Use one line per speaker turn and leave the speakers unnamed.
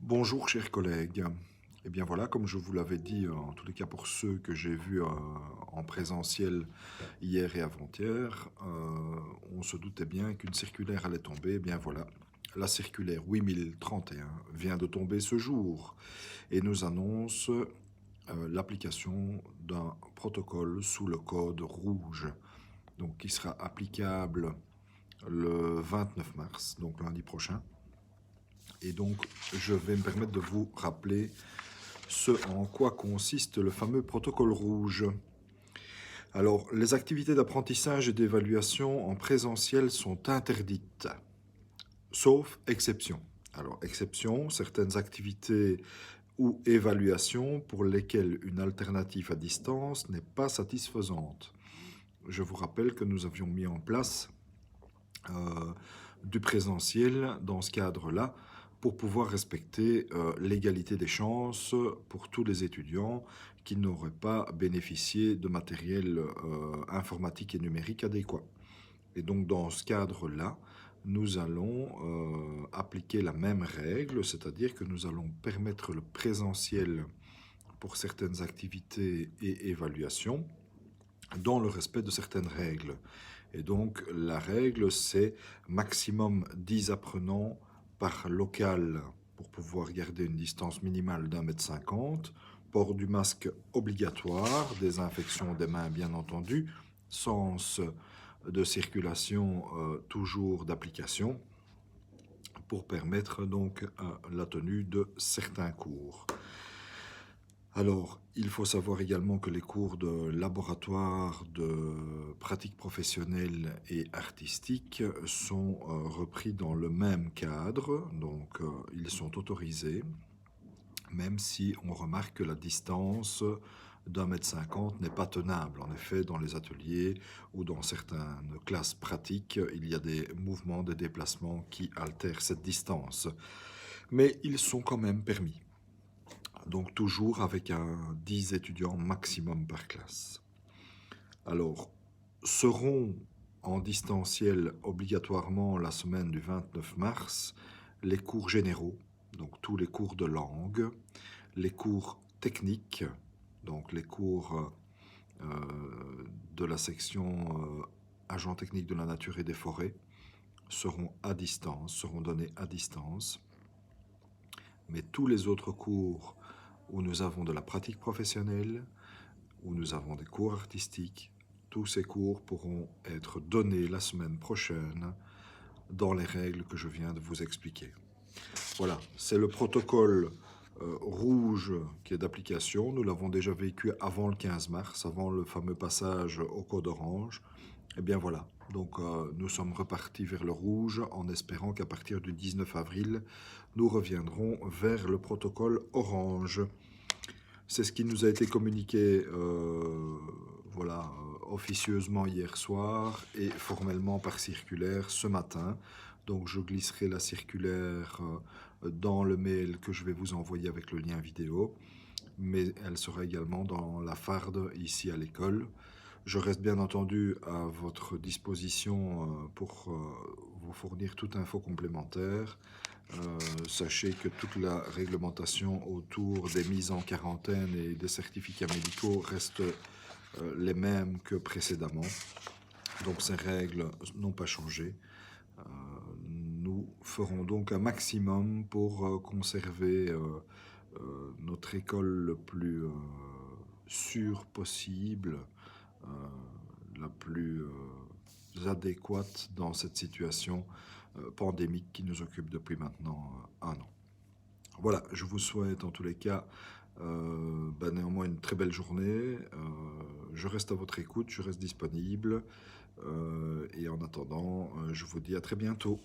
Bonjour chers collègues. Eh bien voilà, comme je vous l'avais dit, en tous les cas pour ceux que j'ai vus en présentiel hier et avant-hier, on se doutait bien qu'une circulaire allait tomber. Eh bien voilà, la circulaire 8031 vient de tomber ce jour et nous annonce l'application d'un protocole sous le code rouge, donc qui sera applicable le 29 mars, donc lundi prochain. Et donc, je vais me permettre de vous rappeler ce en quoi consiste le fameux protocole rouge. Alors, les activités d'apprentissage et d'évaluation en présentiel sont interdites, sauf exception. Alors, exception, certaines activités ou évaluations pour lesquelles une alternative à distance n'est pas satisfaisante. Je vous rappelle que nous avions mis en place euh, du présentiel dans ce cadre-là pour pouvoir respecter l'égalité des chances pour tous les étudiants qui n'auraient pas bénéficié de matériel informatique et numérique adéquat. Et donc dans ce cadre-là, nous allons appliquer la même règle, c'est-à-dire que nous allons permettre le présentiel pour certaines activités et évaluations dans le respect de certaines règles. Et donc la règle, c'est maximum 10 apprenants par local pour pouvoir garder une distance minimale d'1,50 m, port du masque obligatoire, désinfection des mains bien entendu, sens de circulation toujours d'application, pour permettre donc la tenue de certains cours. Alors, il faut savoir également que les cours de laboratoire, de pratique professionnelle et artistique sont repris dans le même cadre, donc ils sont autorisés, même si on remarque que la distance d'1,50 m n'est pas tenable. En effet, dans les ateliers ou dans certaines classes pratiques, il y a des mouvements, des déplacements qui altèrent cette distance. Mais ils sont quand même permis. Donc toujours avec un 10 étudiants maximum par classe. Alors, seront en distanciel obligatoirement la semaine du 29 mars les cours généraux, donc tous les cours de langue, les cours techniques, donc les cours de la section agent technique de la nature et des forêts seront à distance, seront donnés à distance. Mais tous les autres cours où nous avons de la pratique professionnelle, où nous avons des cours artistiques, tous ces cours pourront être donnés la semaine prochaine dans les règles que je viens de vous expliquer. Voilà, c'est le protocole rouge qui est d'application. Nous l'avons déjà vécu avant le 15 mars, avant le fameux passage au code orange. Et bien voilà, donc nous sommes repartis vers le rouge en espérant qu'à partir du 19 avril, nous reviendrons vers le protocole orange. C'est ce qui nous a été communiqué voilà, officieusement hier soir et formellement par circulaire ce matin. Donc je glisserai la circulaire dans le mail que je vais vous envoyer avec le lien vidéo, mais elle sera également dans la farde ici à l'école. Je reste bien entendu à votre disposition pour vous fournir toute info complémentaire. Sachez que toute la réglementation autour des mises en quarantaine et des certificats médicaux reste les mêmes que précédemment. Donc ces règles n'ont pas changé. Nous ferons donc un maximum pour conserver notre école le plus sûre possible, euh, la plus adéquate dans cette situation pandémique qui nous occupe depuis maintenant un an. Voilà, je vous souhaite en tous les cas néanmoins une très belle journée. Je reste à votre écoute, je reste disponible. Et en attendant, je vous dis à très bientôt.